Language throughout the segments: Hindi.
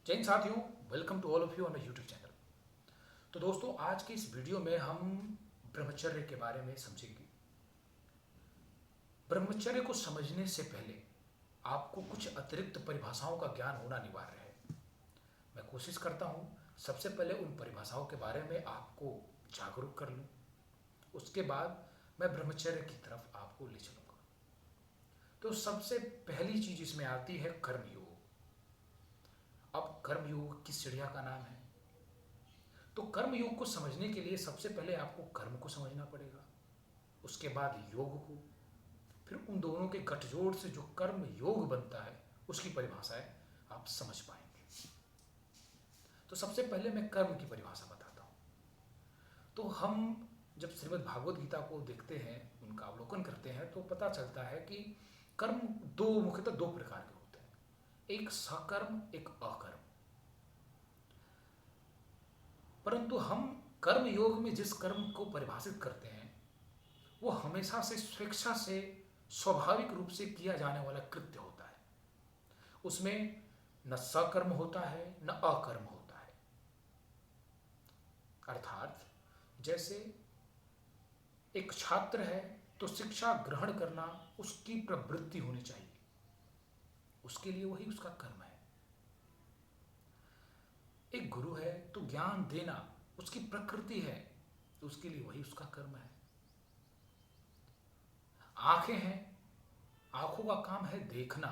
जय हिंद साथियों, welcome to all of you on my YouTube channel. तो दोस्तों, आज के इस वीडियो में हम ब्रह्मचर्य के बारे में समझेंगे। ब्रह्मचर्य को समझने से पहले आपको कुछ अतिरिक्त परिभाषाओं का ज्ञान होना अनिवार्य है। मैं कोशिश करता हूँ सबसे पहले उन परिभाषाओं के बारे में आपको जागरूक कर लूँ, उसके बाद मैं ब्रह्मचर्य की तरफ आपको ले चलूँगा। तो सबसे पहली चीज इसमें आती है कर्मयोग। अब कर्मयोग किस चिड़िया का नाम है? तो कर्म योग को समझने के लिए सबसे पहले आपको कर्म को समझना पड़ेगा, उसके बाद योग को, फिर उन दोनों के गठजोड़ से जो कर्म योग बनता है उसकी परिभाषाएं आप समझ पाएंगे। तो सबसे पहले मैं कर्म की परिभाषा बताता हूँ। तो हम जब श्रीमद् भागवत गीता को देखते हैं, उनका अवलोकन करते हैं, तो पता चलता है कि कर्म मुख्यतः दो प्रकार के होते हैं, एक सकर्म, एक अकर्म। परंतु हम कर्म योग में जिस कर्म को परिभाषित करते हैं वो हमेशा से स्वेच्छा से स्वाभाविक रूप से किया जाने वाला कृत्य होता है। उसमें न सकर्म होता है न अकर्म होता है। अर्थात जैसे एक छात्र है तो शिक्षा ग्रहण करना उसकी प्रवृत्ति होनी चाहिए, उसके लिए वही उसका कर्म है। एक गुरु है तो ज्ञान देना उसकी प्रकृति है, तो उसके लिए वही उसका कर्म है। आंखें हैं, आंखों का काम है देखना,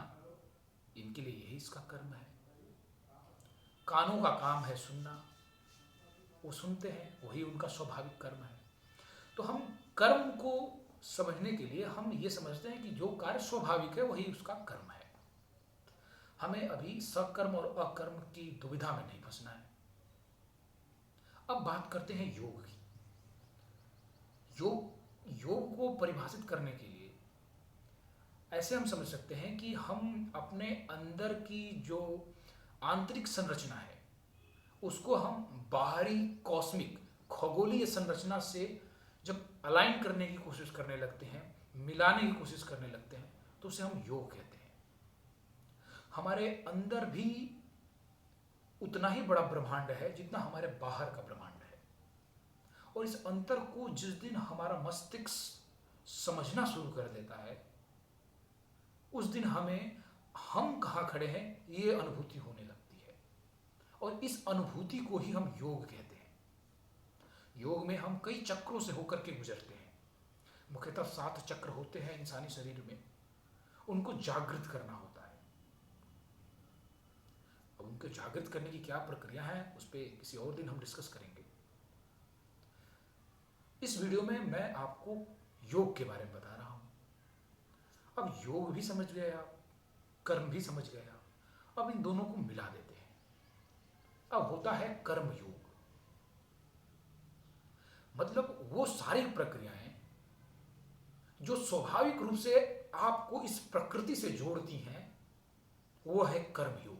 इनके लिए यही इसका कर्म है। कानों का काम है सुनना, वो सुनते हैं, वही उनका स्वाभाविक कर्म है। तो हम कर्म को समझने के लिए हम ये समझते हैं कि जो कार्य स्वाभाविक है वही उसका कर्म है। हमें अभी सकर्म और अकर्म की दुविधा में नहीं फंसना है। अब बात करते हैं योग की। योग को परिभाषित करने के लिए ऐसे हम समझ सकते हैं कि हम अपने अंदर की जो आंतरिक संरचना है उसको हम बाहरी कॉस्मिक खगोलीय संरचना से जब अलाइन करने की कोशिश करने लगते हैं, मिलाने की कोशिश करने लगते हैं, तो उसे हम योग कहते हैं। हमारे अंदर भी उतना ही बड़ा ब्रह्मांड है जितना हमारे बाहर का ब्रह्मांड है, और इस अंतर को जिस दिन हमारा मस्तिष्क समझना शुरू कर देता है उस दिन हमें हम कहाँ खड़े हैं ये अनुभूति होने लगती है, और इस अनुभूति को ही हम योग कहते हैं। योग में हम कई चक्रों से होकर के गुजरते हैं। मुख्यतः 7 चक्र होते हैं इंसानी शरीर में, उनको जागृत करना होता है। अब उनको जागृत करने की क्या प्रक्रिया है उस पर किसी और दिन हम डिस्कस करेंगे। इस वीडियो में मैं आपको योग के बारे में बता रहा हूं। अब योग भी समझ गए आप, कर्म भी समझ गए आप, अब इन दोनों को मिला देते हैं। अब होता है कर्म योग। मतलब वो सारी प्रक्रियाएं जो स्वाभाविक रूप से आपको इस प्रकृति से जोड़ती हैं, वो है कर्म योग।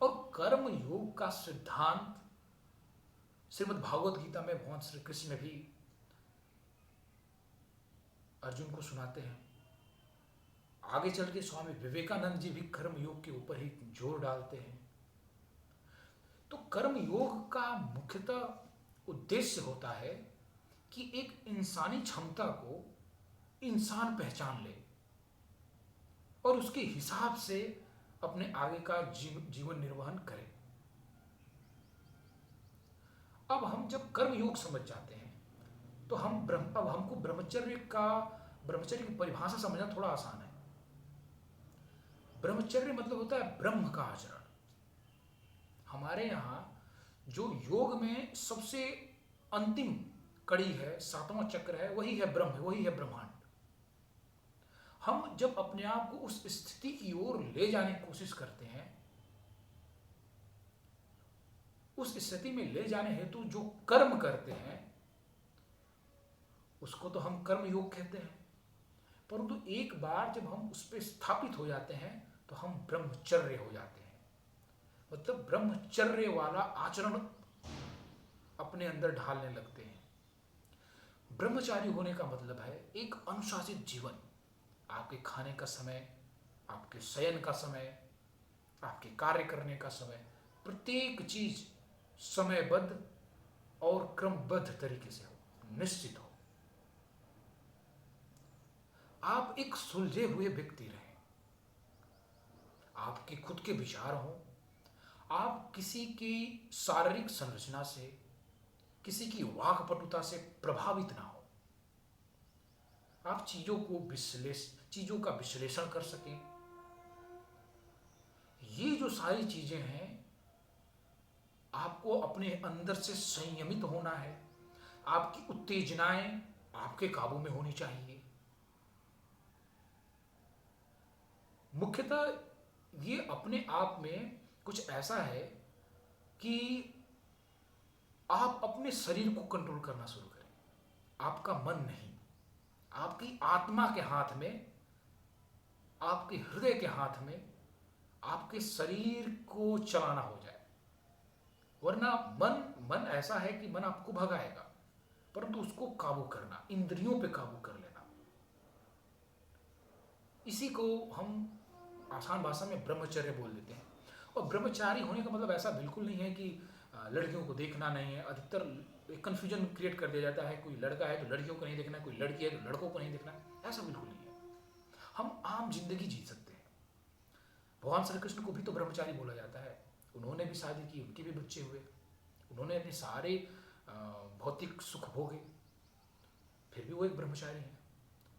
और कर्म योग का सिद्धांत श्रीमद् भागवत गीता में भगवान श्री कृष्ण भी अर्जुन को सुनाते हैं। आगे चल के स्वामी विवेकानंद जी भी कर्म योग के ऊपर ही जोर डालते हैं। तो कर्म योग का मुख्यतः उद्देश्य होता है कि एक इंसानी क्षमता को इंसान पहचान ले और उसके हिसाब से अपने आगे का जीवन निर्वहन करे। अब हम जब कर्म योग समझ जाते हैं तो अब हमको ब्रह्मचर्य की परिभाषा समझना थोड़ा आसान है। ब्रह्मचर्य मतलब होता है ब्रह्म का आचरण। हमारे यहाँ जो योग में सबसे अंतिम कड़ी है, 7वां चक्र है, वही है ब्रह्म, वही है ब्रह्मांड। हम जब अपने आप को उस स्थिति की ओर ले जाने की कोशिश करते हैं, उस स्थिति में ले जाने हेतु जो कर्म करते हैं उसको तो हम कर्म योग कहते हैं। परंतु एक बार जब हम उस पर स्थापित हो जाते हैं तो हम ब्रह्मचर्य हो जाते हैं। मतलब ब्रह्मचर्य वाला आचरण अपने अंदर ढालने लगते हैं। ब्रह्मचारी होने का मतलब है एक अनुशासित जीवन। आपके खाने का समय, आपके शयन का समय, आपके कार्य करने का समय, प्रत्येक चीज समयबद्ध और क्रमबद्ध तरीके से हो, निश्चित हो। आप एक सुलझे हुए व्यक्ति रहें, आपके खुद के विचार हों, आप किसी की शारीरिक संरचना से, किसी की वाक्पटुता से प्रभावित ना हो। आप चीजों का विश्लेषण कर सकें। ये जो सारी चीजें हैं, आपको अपने अंदर से संयमित होना है। आपकी उत्तेजनाएं आपके काबू में होनी चाहिए। मुख्यतः ये अपने आप में कुछ ऐसा है कि आप अपने शरीर को कंट्रोल करना शुरू करें। आपका मन नहीं, आपकी आत्मा के हाथ में, आपके हृदय के हाथ में आपके शरीर को चलाना हो जाए। वरना मन ऐसा है कि मन आपको भगाएगा, परंतु उसको काबू करना, इंद्रियों पे काबू कर लेना, इसी को हम आसान भाषा में ब्रह्मचर्य बोल देते हैं। और ब्रह्मचारी होने का मतलब ऐसा बिल्कुल नहीं है कि लड़कियों को देखना नहीं है। अधिकतर कन्फ्यूजन क्रिएट कर दिया जाता है, कोई लड़का है तो लड़कियों को नहीं देखना है, कोई लड़की है तो लड़कों को नहीं देखना है। ऐसा बिल्कुल नहीं है। हम आम जिंदगी जी सकते हैं। भगवान श्री कृष्ण को भी तो ब्रह्मचारी बोला जाता है। उन्होंने भी शादी की, उनके भी बच्चे हुए, उन्होंने अपने सारे भौतिक सुख भोगे, फिर भी वो एक ब्रह्मचारी हैं।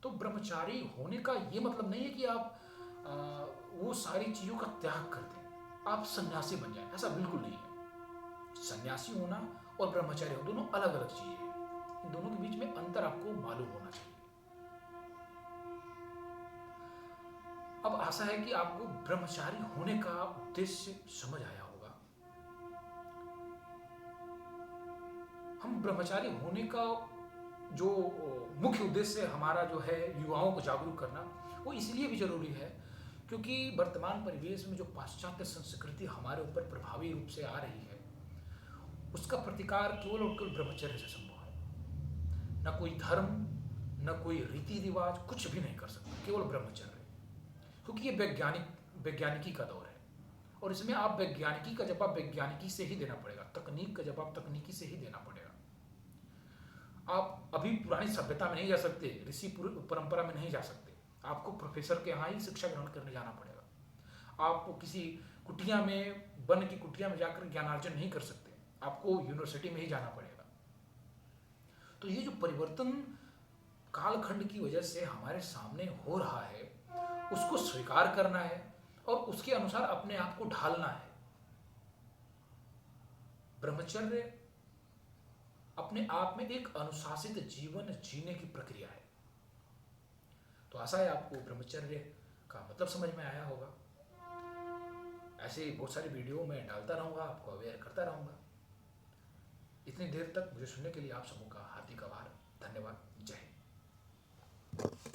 तो ब्रह्मचारी होने का ये मतलब नहीं है कि आप वो सारी चीज़ों का त्याग कर दें, आप सन्यासी बन जाएं। ऐसा बिल्कुल नहीं है। सन्यासी होना और ब्रह्मचारी होना दोनों अलग अलग चीज़ें हैं। इन दोनों के बीच में अंतर आपको मालूम होना चाहिए। अब आशा है कि आपको ब्रह्मचारी होने का उद्देश्य समझ आया होगा। हम ब्रह्मचारी होने का जो मुख्य उद्देश्य हमारा जो है युवाओं को जागरूक करना, वो इसलिए भी जरूरी है क्योंकि वर्तमान परिवेश में जो पाश्चात्य संस्कृति हमारे ऊपर प्रभावी रूप से आ रही है, उसका प्रतिकार केवल और केवल ब्रह्मचर्य से संभव है। न कोई धर्म, न कोई रीति रिवाज कुछ भी नहीं कर सकता, केवल ब्रह्मचर्य। क्योंकि ये वैज्ञानिकी का दौर है, और इसमें आप वैज्ञानिकी का जवाब वैज्ञानिकी से ही देना पड़ेगा, तकनीक का जवाब तकनीकी से ही देना पड़ेगा। आप अभी पुरानी सभ्यता में नहीं जा सकते, ऋषि परंपरा में नहीं जा सकते। आपको प्रोफेसर के यहाँ ही शिक्षा ग्रहण करने जाना पड़ेगा। आप किसी कुटिया में, वन की कुटिया में जाकर ज्ञानार्जन नहीं कर सकते, आपको यूनिवर्सिटी में ही जाना पड़ेगा। तो ये जो परिवर्तन कालखंड की वजह से हमारे सामने हो रहा है, उसको स्वीकार करना है और उसके अनुसार अपने आप को ढालना है। ब्रह्मचर्य अपने आप में एक अनुशासित जीवन जीने की प्रक्रिया है। तो आशा है आपको ब्रह्मचर्य का मतलब समझ में आया होगा। ऐसे बहुत सारी वीडियो मैं डालता रहूंगा, आपको अवेयर करता रहूंगा। इतनी देर तक मुझे सुनने के लिए आप सबों का हार्दिक आभार, धन्यवाद, जय हिंद।